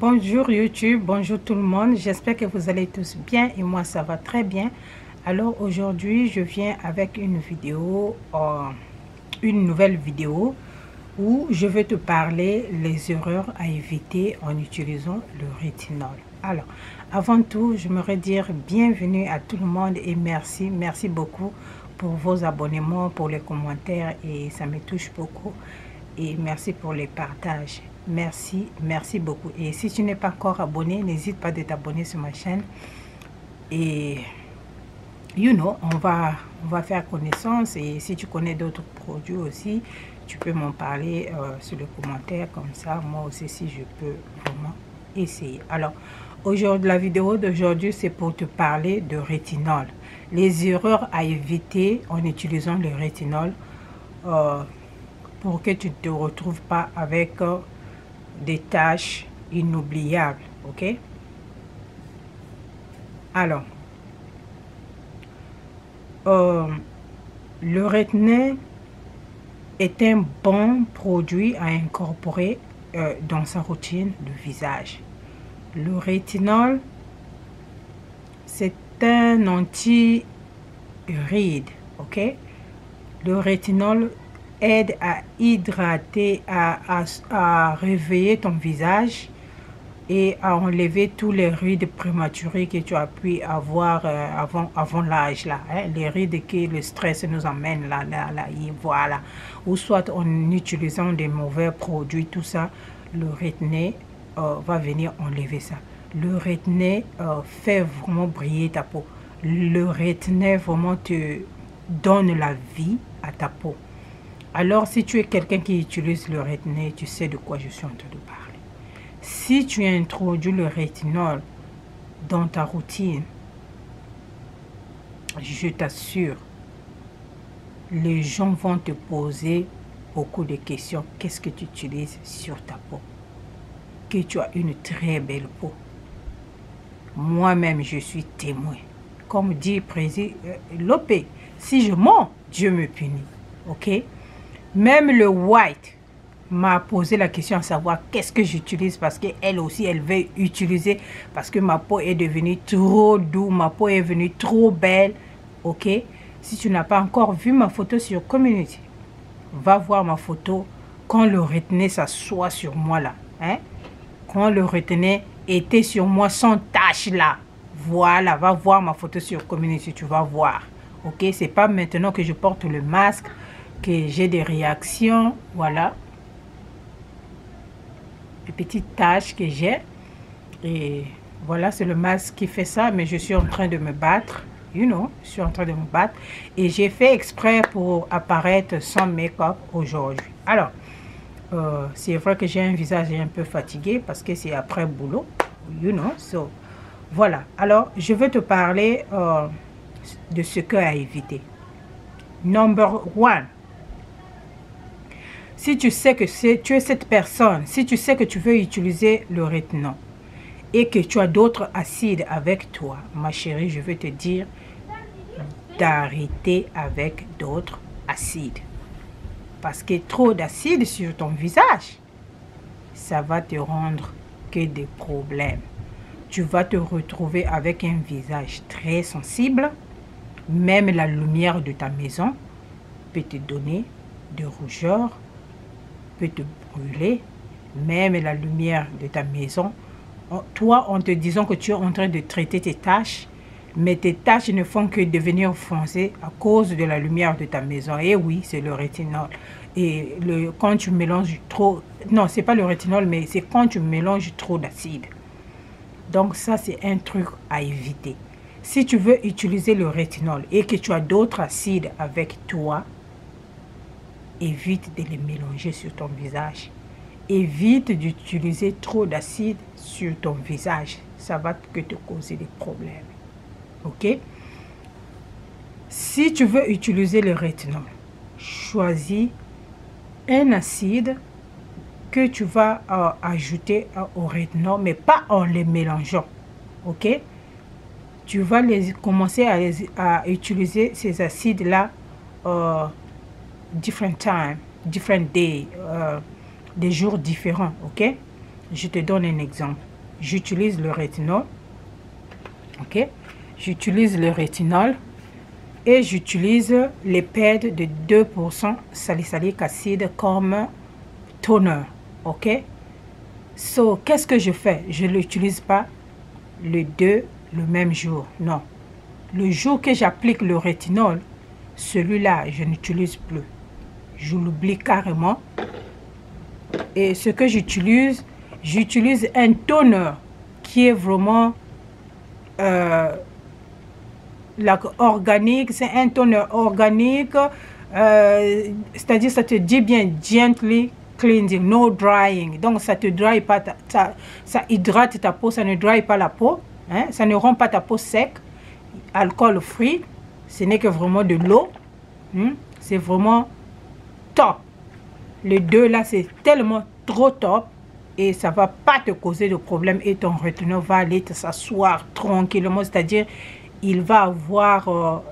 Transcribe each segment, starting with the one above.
Bonjour YouTube, bonjour tout le monde, j'espère que vous allez tous bien et moi ça va très bien. Alors aujourd'hui je viens avec une vidéo, une nouvelle vidéo où je vais te parler les erreurs à éviter en utilisant le rétinol. Alors avant tout j'aimerais dire bienvenue à tout le monde et merci beaucoup pour vos abonnements, pour les commentaires et ça me touche beaucoup. Et merci pour les partages. Merci beaucoup. Et si tu n'es pas encore abonné, n'hésite pas de t'abonner sur ma chaîne. Et on va faire connaissance. Et si tu connais d'autres produits aussi, tu peux m'en parler sur les commentaires. Comme ça, moi aussi, si je peux vraiment essayer. Alors, aujourd'hui, la vidéo d'aujourd'hui, c'est pour te parler de rétinol. Les erreurs à éviter en utilisant le rétinol. Pour que tu ne te retrouves pas avec des tâches inoubliables, ok? Alors, le rétinol est un bon produit à incorporer dans sa routine de visage. Le rétinol, c'est un anti-rides, ok? Le rétinol aide à hydrater, à réveiller ton visage et à enlever tous les rides prématurées que tu as pu avoir avant l'âge là, hein, les rides que le stress nous amène là, voilà, ou soit en utilisant des mauvais produits, tout ça, le rétinol va venir enlever ça. Le rétinol fait vraiment briller ta peau. Le rétinol vraiment te donne la vie à ta peau. Alors, si tu es quelqu'un qui utilise le rétinol, tu sais de quoi je suis en train de parler. Si tu introduis le rétinol dans ta routine, je t'assure, les gens vont te poser beaucoup de questions. Qu'est-ce que tu utilises sur ta peau? Que tu as une très belle peau. Moi-même, je suis témoin. Comme dit Président Lopé, si je mens, Dieu me punit. Ok? Même le white m'a posé la question à savoir qu'est-ce que j'utilise parce qu'elle aussi, elle veut utiliser parce que ma peau est devenue trop douce, ma peau est devenue trop belle. Ok? Si tu n'as pas encore vu ma photo sur Community, va voir ma photo quand le rétinol s'assoit sur moi là. Hein? Quand le rétinol était sur moi sans tache là. Voilà, va voir ma photo sur Community, tu vas voir. Ok? C'est pas maintenant que je porte le masque que j'ai des réactions, voilà, des petites taches que j'ai, et voilà, c'est le masque qui fait ça, mais je suis en train de me battre, je suis en train de me battre, et j'ai fait exprès pour apparaître sans make-up aujourd'hui. Alors, c'est vrai que j'ai un visage un peu fatigué, parce que c'est après boulot, so, voilà. Alors, je vais te parler de ce qu'à éviter. Number one. Si tu sais que tu es cette personne, si tu sais que tu veux utiliser le rétinol et que tu as d'autres acides avec toi, ma chérie, je veux te dire d'arrêter avec d'autres acides. Parce que trop d'acide sur ton visage, ça va te rendre que des problèmes. Tu vas te retrouver avec un visage très sensible. Même la lumière de ta maison peut te donner de rougeur, peut te brûler, même la lumière de ta maison. Toi, en te disant que tu es en train de traiter tes taches, mais tes taches ne font que devenir foncées à cause de la lumière de ta maison. Et oui, c'est le rétinol. Et quand tu mélanges trop, non, c'est pas le rétinol, mais c'est quand tu mélanges trop d'acide. Donc ça, c'est un truc à éviter. Si tu veux utiliser le rétinol et que tu as d'autres acides avec toi, évite de les mélanger sur ton visage. Évite d'utiliser trop d'acide sur ton visage. Ça va que te causer des problèmes. Ok? Si tu veux utiliser le rétinol, choisis un acide que tu vas ajouter au rétinol, mais pas en les mélangeant. Ok? Tu vas commencer à utiliser ces acides-là different time, different day, des jours différents, ok? Je te donne un exemple. j'utilise le rétinol. Ok, j'utilise le rétinol et j'utilise les PED de 2% salicylique acide comme toner. Ok, so qu'est-ce que je fais? Je ne l'utilise pas les deux le même jour. Non, le jour que j'applique le rétinol, celui-là, je n'utilise plus. Je l'oublie carrément. Et ce que j'utilise un toner qui est vraiment organique. C'est un toner organique. C'est-à-dire, ça te dit bien gently cleansing, no drying. Donc, ça te dry pas, ça hydrate ta peau, ça ne dry pas la peau. Hein? Ça ne rend pas ta peau sec. Alcool free. Ce n'est que vraiment de l'eau. C'est vraiment top. Les deux là, c'est tellement trop top. Et ça ne va pas te causer de problème. Et ton rétinol va aller s'asseoir tranquillement. C'est-à-dire, il va avoir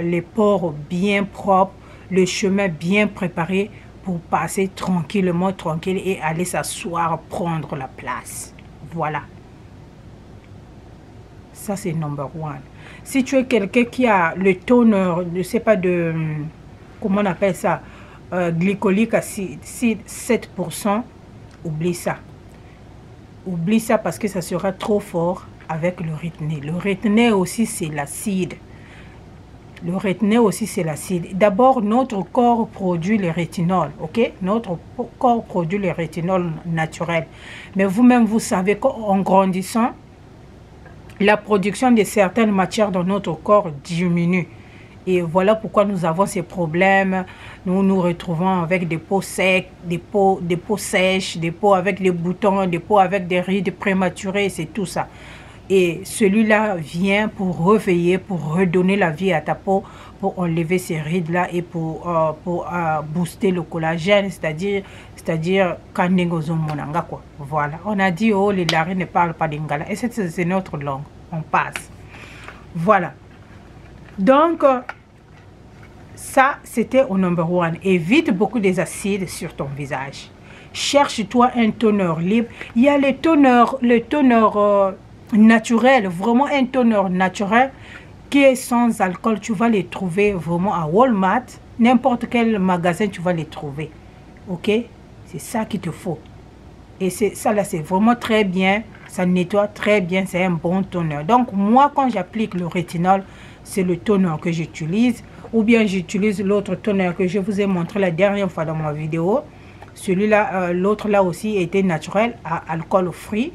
les pores bien propres, le chemin bien préparé pour passer tranquillement, tranquille et aller s'asseoir, prendre la place. Voilà. Ça, c'est number one. Si tu es quelqu'un qui a le toner, je ne sais pas de... Comment on appelle ça? Glycolique acide, 7%, oublie ça. Oublie ça parce que ça sera trop fort avec le rétinol. Le rétinol aussi, c'est l'acide. Le rétinol aussi, c'est l'acide. D'abord, notre corps produit le rétinol, ok? Notre corps produit le rétinol naturel. Mais vous-même, vous savez qu'en grandissant, la production de certaines matières dans notre corps diminue. Et voilà pourquoi nous avons ces problèmes. Nous nous retrouvons avec des peaux secs, des peaux sèches, des peaux avec des boutons, des peaux avec des rides prématurées, c'est tout ça. Et celui-là vient pour réveiller, pour redonner la vie à ta peau, pour enlever ces rides-là et pour booster le collagène, c'est-à-dire Kandengozomonanga, quoi. Voilà. On a dit, oh, les Lari ne parlent pas d'Ingala. Et c'est notre langue. On passe. Voilà. Donc, ça, c'était au number one. Évite beaucoup des acides sur ton visage. Cherche-toi un toner libre. Il y a le toner naturel, vraiment un toner naturel qui est sans alcool. Tu vas les trouver vraiment à Walmart. N'importe quel magasin, tu vas les trouver. Ok? C'est ça qu'il te faut. Et ça là, c'est vraiment très bien. Ça nettoie très bien. C'est un bon toner. Donc, moi, quand j'applique le rétinol, c'est le toner que j'utilise. Ou bien j'utilise l'autre toner que je vous ai montré la dernière fois dans ma vidéo. Celui-là, l'autre là aussi était naturel, à alcool free.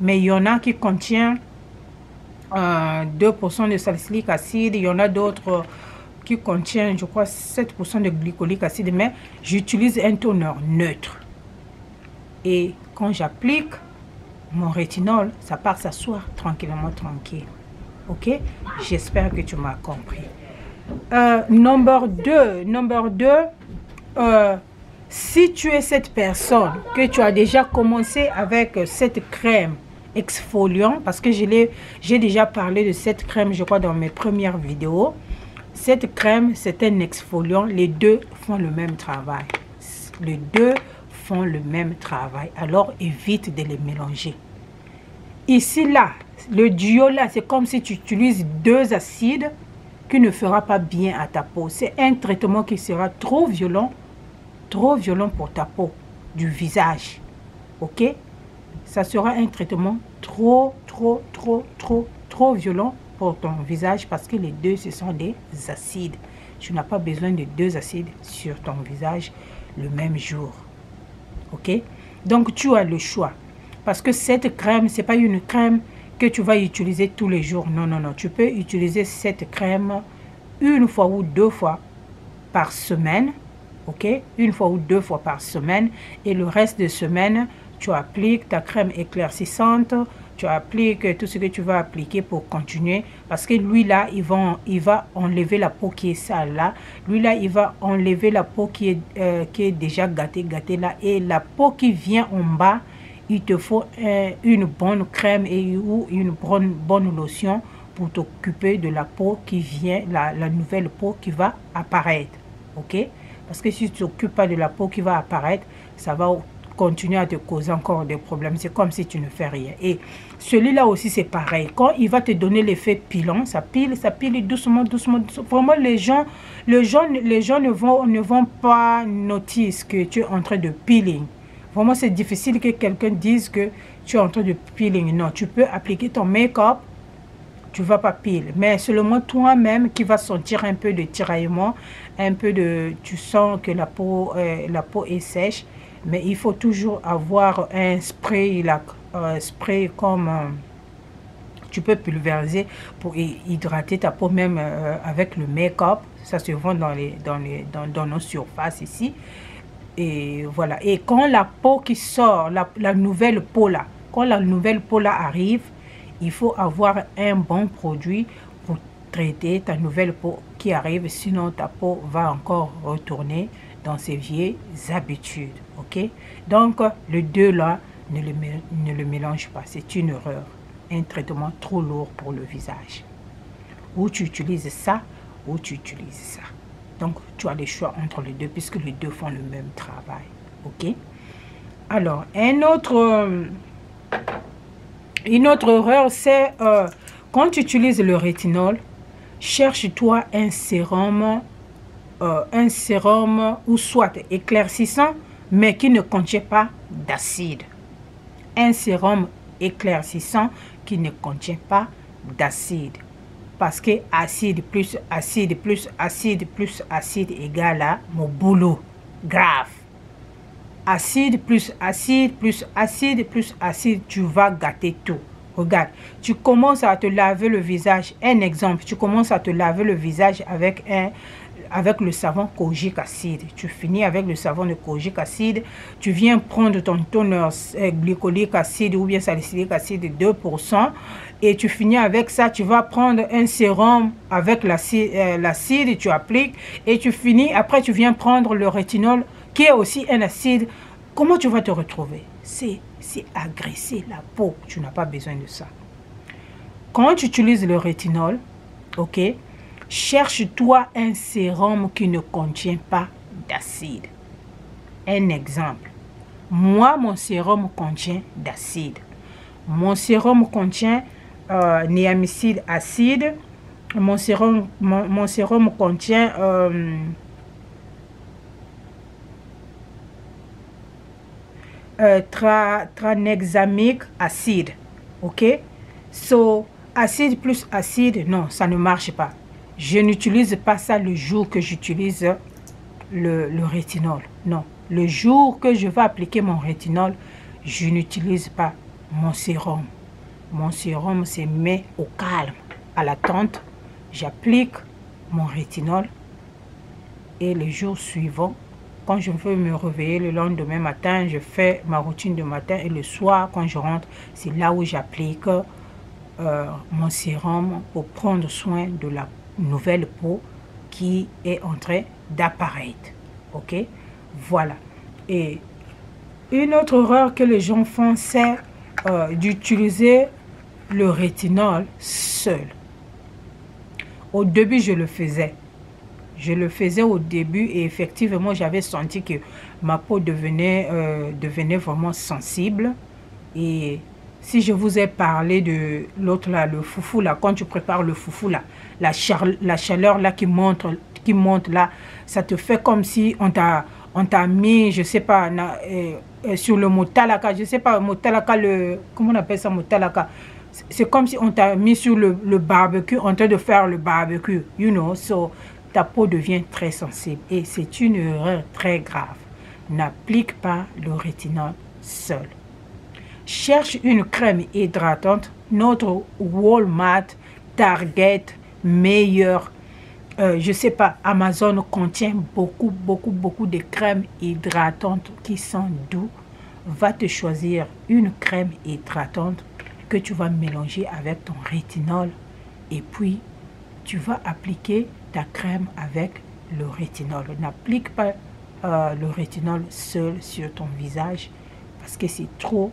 Mais il y en a qui contient 2% de salicylique acide. Il y en a d'autres qui contiennent, je crois, 7% de glycolique acide. Mais j'utilise un toner neutre. Et quand j'applique mon rétinol, ça part s'asseoir tranquillement, tranquille. Ok? J'espère que tu m'as compris. Number 2. Si tu es cette personne que tu as déjà commencé avec cette crème exfoliant, parce que j'ai déjà parlé de cette crème, je crois, dans mes premières vidéos. Cette crème, c'est un exfoliant. Les deux font le même travail. Les deux font le même travail. Alors, évite de les mélanger. Ici, là, le duo, là, c'est comme si tu utilises deux acides qui ne fera pas bien à ta peau. C'est un traitement qui sera trop violent pour ta peau du visage. Ok? Ça sera un traitement trop violent pour ton visage parce que les deux, ce sont des acides. Tu n'as pas besoin de deux acides sur ton visage le même jour. Ok? Donc, tu as le choix. Parce que cette crème, ce n'est pas une crème que tu vas utiliser tous les jours. Non, non, non. Tu peux utiliser cette crème une fois ou deux fois par semaine. Ok? Une fois ou deux fois par semaine. Et le reste de semaine, tu appliques ta crème éclaircissante. Tu appliques tout ce que tu vas appliquer pour continuer. Parce que lui là, il va enlever la peau qui est sale là. Lui là, il va enlever la peau qui est déjà gâtée là. Et la peau qui vient en bas, il te faut une bonne crème ou une bonne lotion pour t'occuper de la peau qui vient, la nouvelle peau qui va apparaître. Ok? Parce que si tu ne t'occupes pas de la peau qui va apparaître, ça va continue à te causer encore des problèmes. C'est comme si tu ne fais rien. Et celui-là aussi, c'est pareil. Quand il va te donner l'effet pilant, ça pile doucement, doucement, doucement. Vraiment, les gens ne vont pas noter que tu es en train de peeling. Vraiment, c'est difficile que quelqu'un dise que tu es en train de peeling. Non, tu peux appliquer ton make-up, tu ne vas pas pile. Mais seulement toi-même qui vas sentir un peu de tiraillement, un peu de... Tu sens que la peau est sèche. Mais il faut toujours avoir un spray, spray comme tu peux pulvériser pour hydrater ta peau même avec le make-up. Ça se vend dans nos surfaces ici. Et voilà. Et quand la peau qui sort, la nouvelle peau là, quand la nouvelle peau là arrive, il faut avoir un bon produit pour traiter ta nouvelle peau qui arrive. Sinon, ta peau va encore retourner dans ses vieilles habitudes. Ok? Donc, le 2 là, ne le mélange pas. C'est une erreur. Un traitement trop lourd pour le visage. Ou tu utilises ça, ou tu utilises ça. Donc, tu as le choix entre les deux, puisque les deux font le même travail. Ok? Alors, une autre erreur, c'est quand tu utilises le rétinol, cherche-toi un sérum ou soit éclaircissant, mais qui ne contient pas d'acide. Un sérum éclaircissant qui ne contient pas d'acide. Parce que acide plus acide plus acide plus acide égale à mon boulot grave. Acide plus acide plus acide plus acide, tu vas gâter tout. Regarde, tu commences à te laver le visage. Un exemple, tu commences à te laver le visage avec le savon kojique acide. Tu finis avec le savon de kojique acide. Tu viens prendre ton toner glycolique acide ou bien salicylique acide 2%. Et tu finis avec ça. Tu vas prendre un sérum avec l'acide. Tu appliques. Et tu finis. Après, tu viens prendre le rétinol qui est aussi un acide. Comment tu vas te retrouver? C'est agresser la peau. Tu n'as pas besoin de ça. Quand tu utilises le rétinol, ok, cherche-toi un sérum qui ne contient pas d'acide. Un exemple. Moi, mon sérum contient d'acide. Mon sérum contient niamicide acide. Mon sérum contient tranexamique acide. Ok? So, acide plus acide, non, ça ne marche pas. Je n'utilise pas ça le jour que j'utilise le rétinol. Non. Le jour que je vais appliquer mon rétinol, je n'utilise pas mon sérum. Mon sérum se met au calme, à la tente. J'applique mon rétinol. Et le jour suivant, quand je veux me réveiller le lendemain matin, je fais ma routine de matin. Et le soir, quand je rentre, c'est là où j'applique mon sérum pour prendre soin de la nouvelle peau qui est en train d'apparaître. Ok? Voilà. Et une autre erreur que les gens font, c'est d'utiliser le rétinol seul. Au début, je le faisais. Je le faisais au début et effectivement, j'avais senti que ma peau devenait vraiment sensible. Et si je vous ai parlé de l'autre là, le foufou là, quand tu prépares le foufou là, la chaleur là qui monte là, ça te fait comme si on t'a mis, je sais pas, sur le motalaka, je sais pas, motalaka, comment on appelle ça, motalaka? C'est comme si on t'a mis sur le barbecue, en train de faire le barbecue, you know, so ta peau devient très sensible et c'est une erreur très grave. N'applique pas le rétinol seul. Cherche une crème hydratante. Notre Walmart, Target, Meilleur, je sais pas, Amazon contient beaucoup de crèmes hydratantes qui sont doux. Va te choisir une crème hydratante que tu vas mélanger avec ton rétinol et puis tu vas appliquer ta crème avec le rétinol. N'applique pas le rétinol seul sur ton visage parce que c'est trop,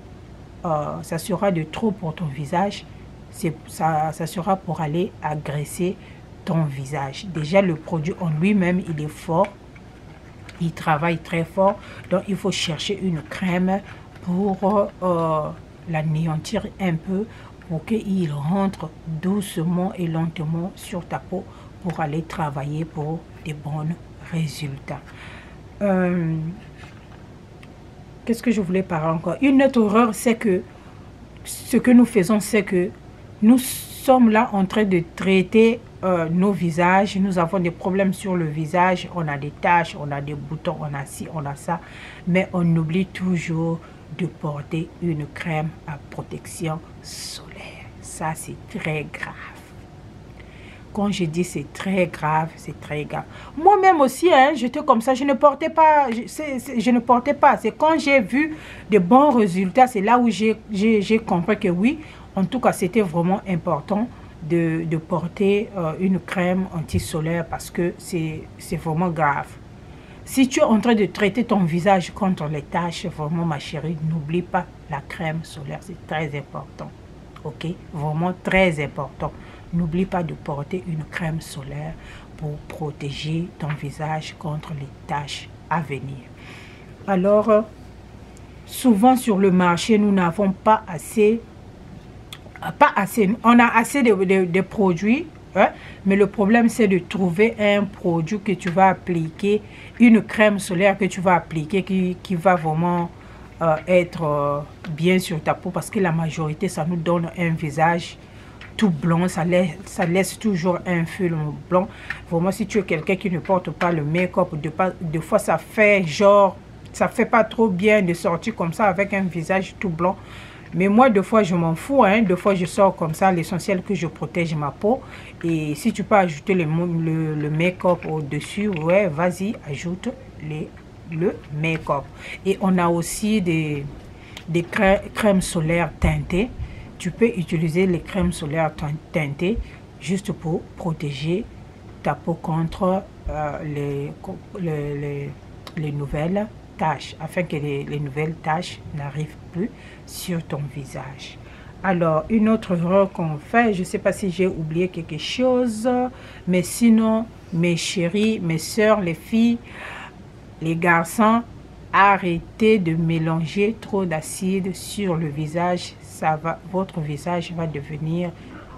ça sera de trop pour ton visage. Ça sera pour aller agresser ton visage. Déjà, le produit en lui-même, il est fort. il travaille très fort. Donc, il faut chercher une crème pour l'anéantir un peu, pour qu'il rentre doucement et lentement sur ta peau pour aller travailler pour des bons résultats. Qu'est-ce que je voulais parler encore? Une autre erreur, c'est que ce que nous faisons, c'est que nous sommes là en train de traiter nos visages. Nous avons des problèmes sur le visage. On a des taches, on a des boutons, on a ci, on a ça. Mais on oublie toujours de porter une crème à protection solaire. Ça, c'est très grave. Quand je dis c'est très grave, c'est très grave. Moi-même aussi, hein, j'étais comme ça, je ne portais pas. Je ne portais pas. C'est quand j'ai vu de bons résultats, c'est là où j'ai compris que oui, en tout cas, c'était vraiment important de porter une crème anti-solaire parce que c'est vraiment grave. Si tu es en train de traiter ton visage contre les taches, vraiment ma chérie, n'oublie pas la crème solaire, c'est très important. Ok, vraiment très important. N'oublie pas de porter une crème solaire pour protéger ton visage contre les taches à venir. Alors, souvent sur le marché, nous n'avons pas assez. On a assez de produits, hein, mais le problème c'est de trouver un produit que tu vas appliquer, une crème solaire que tu vas appliquer qui va vraiment être bien sur ta peau, parce que la majorité ça nous donne un visage tout blanc, ça laisse toujours un film blanc. Vraiment, si tu es quelqu'un qui ne porte pas le make-up, des fois ça fait genre, ça fait pas trop bien de sortir comme ça avec un visage tout blanc. Mais moi, des fois, je m'en fous. Hein. Des fois, je sors comme ça. L'essentiel que je protège ma peau. Et si tu peux ajouter le make-up au-dessus, ouais, vas-y, ajoute le make-up. Et on a aussi des crèmes solaires teintées. Tu peux utiliser les crèmes solaires teintées juste pour protéger ta peau contre les nouvelles taches, afin que les nouvelles taches n'arrivent plus sur ton visage. Alors, une autre erreur qu'on fait, je ne sais pas si j'ai oublié quelque chose, mais sinon, mes chéris, mes soeurs, les filles, les garçons, arrêtez de mélanger trop d'acide sur le visage. Votre visage va devenir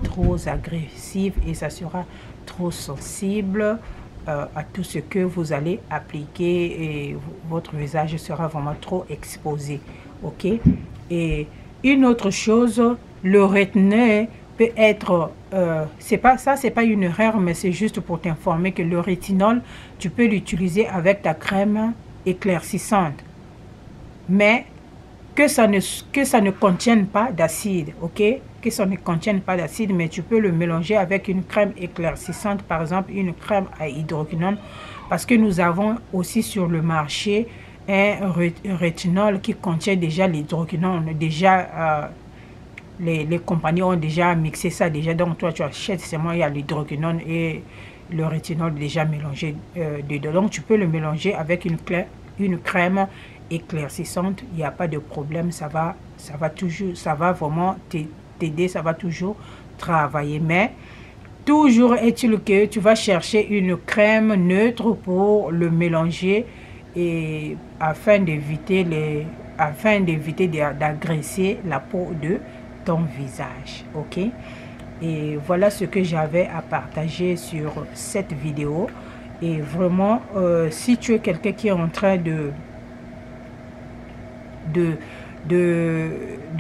trop agressif et ça sera trop sensible à tout ce que vous allez appliquer et votre visage sera vraiment trop exposé. Ok? Et une autre chose, le rétinol peut être, c'est pas une erreur, mais c'est juste pour t'informer que le rétinol, tu peux l'utiliser avec ta crème éclaircissante. Mais que ça ne contienne pas d'acide, ok? Que ça ne contienne pas d'acide, mais tu peux le mélanger avec une crème éclaircissante, par exemple une crème à hydroquinone, parce que nous avons aussi sur le marché un rétinol qui contient déjà l'hydroquinone. Déjà, les compagnies ont déjà mixé ça déjà, donc toi tu achètes seulement, il y a l'hydroquinone et le rétinol déjà mélangé dedans. Donc tu peux le mélanger avec une crème éclaircissante, il n'y a pas de problème, ça va vraiment t'aider, ça va toujours travailler. Mais toujours est-il que tu vas chercher une crème neutre pour le mélanger et afin d'éviter d'agresser la peau de ton visage. Ok, et voilà ce que j'avais à partager sur cette vidéo. Et vraiment, si tu es quelqu'un qui est en train de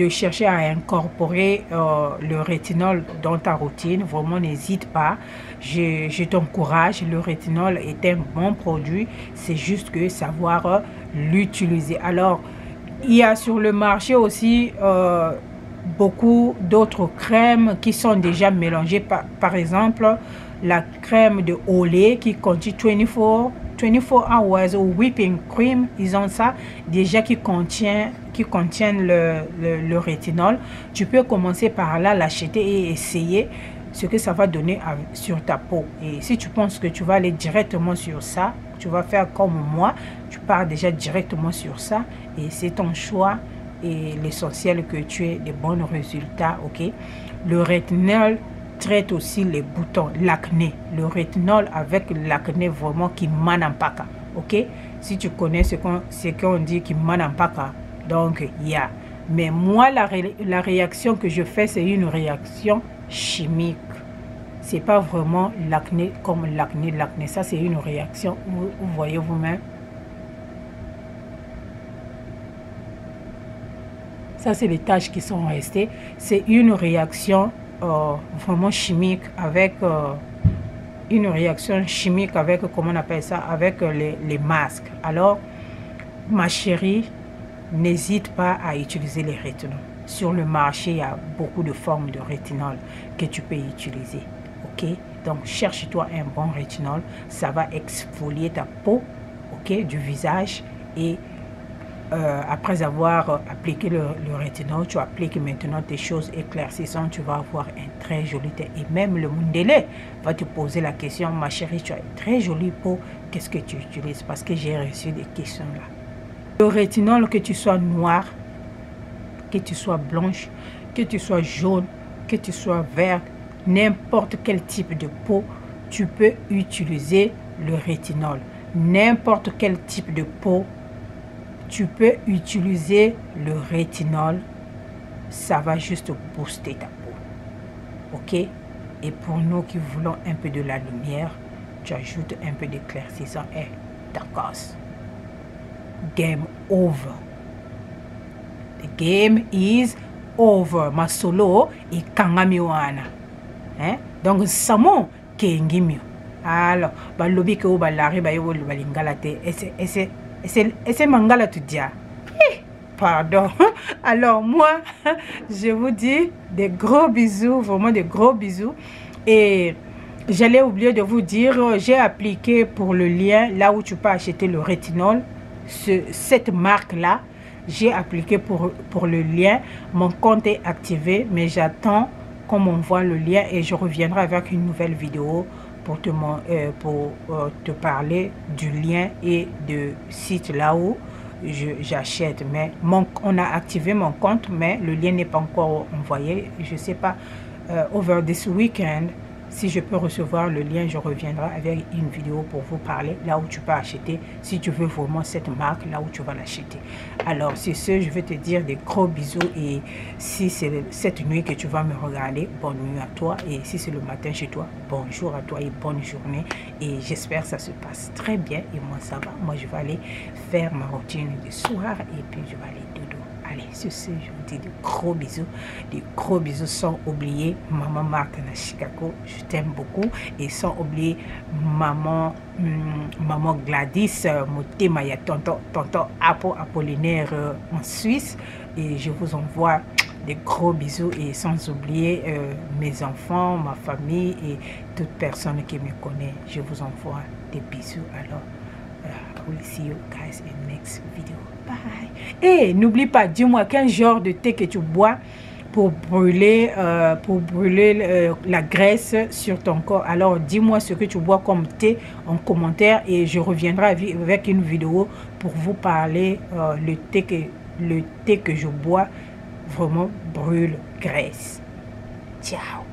chercher à incorporer le rétinol dans ta routine, vraiment n'hésite pas, je t'encourage. Le rétinol est un bon produit, c'est juste que savoir l'utiliser. Alors, il y a sur le marché aussi beaucoup d'autres crèmes qui sont déjà mélangées, par exemple la crème de Olay qui contient 24 hours ou whipping cream, ils ont ça déjà qui contiennent le rétinol. Tu peux commencer par là, l'acheter et essayer ce que ça va donner sur ta peau. Et si tu penses que tu vas aller directement sur ça, tu vas faire comme moi, tu pars déjà directement sur ça et c'est ton choix. Et l'essentiel que tu aies de bons résultats. Ok, le rétinol traite aussi les boutons, l'acné. Le rétinol avec l'acné vraiment qui manampaka. Ok, Si tu connais ce qu'on dit qui manampaka, donc il y a. Mais moi, la réaction que je fais, c'est une réaction chimique. C'est pas vraiment l'acné comme l'acné. L'acné, ça c'est une réaction, vous voyez vous-même. Ça, c'est les taches qui sont restées. C'est une réaction vraiment chimique avec... une réaction chimique avec, comment on appelle ça, avec les masques. Alors, ma chérie, n'hésite pas à utiliser les rétinols. Sur le marché, il y a beaucoup de formes de rétinol que tu peux utiliser. Ok? Donc, cherche-toi un bon rétinol. Ça va exfolier ta peau, ok, du visage. Et après avoir appliqué le rétinol, tu appliques maintenant tes choses éclaircissantes. Tu vas avoir un très joli teint. Et même le Mundele va te poser la question, ma chérie, tu as une très jolie peau. Qu'est-ce que tu utilises? Parce que j'ai reçu des questions là. Le rétinol, que tu sois noir, que tu sois blanche, que tu sois jaune, que tu sois verte, n'importe quel type de peau, tu peux utiliser le rétinol. N'importe quel type de peau, tu peux utiliser le rétinol. Ça va juste booster ta peau. Ok? Et pour nous qui voulons un peu de la lumière, tu ajoutes un peu d'éclaircissant et d'accord. Game over. The game is over. Masolo et kangamiwana. Hein? Donc, samo kengimio. Alors, balobi ke o balari ba yo balingala te. Ese mangala tu dia. Pardon. Alors, moi, je vous dis des gros bisous, vraiment des gros bisous. Et j'allais oublier de vous dire, j'ai appliqué pour le lien, là où tu peux acheter le rétinol, cette marque-là, j'ai appliqué pour le lien. Mon compte est activé, mais j'attends qu'on m'envoie le lien et je reviendrai avec une nouvelle vidéo pour te parler du lien et de site là où j'achète. Mais on a activé mon compte, mais le lien n'est pas encore envoyé. Je ne sais pas, over this weekend, si je peux recevoir le lien, je reviendrai avec une vidéo pour vous parler là où tu peux acheter, si tu veux vraiment cette marque, là où tu vas l'acheter. Alors, c'est ce, je vais te dire des gros bisous. Et si c'est cette nuit que tu vas me regarder, bonne nuit à toi. Et si c'est le matin chez toi, bonjour à toi et bonne journée. Et j'espère que ça se passe très bien. Et moi, ça va. Moi, je vais aller faire ma routine du soir et puis je vais aller dodo. Allez, sur ce, je vous dis des gros bisous sans oublier maman Marthe na Chicago, je t'aime beaucoup, et sans oublier maman Gladys, Motema ya tonton Apollinaire en Suisse, et je vous envoie des gros bisous, et sans oublier mes enfants, ma famille et toute personne qui me connaît, je vous envoie des bisous. Alors, I will see you guys in next video. Bye. Et n'oublie pas, dis-moi quel genre de thé que tu bois pour brûler la graisse sur ton corps. Alors dis-moi ce que tu bois comme thé en commentaire et je reviendrai avec une vidéo pour vous parler le thé que je bois vraiment brûle graisse. Ciao.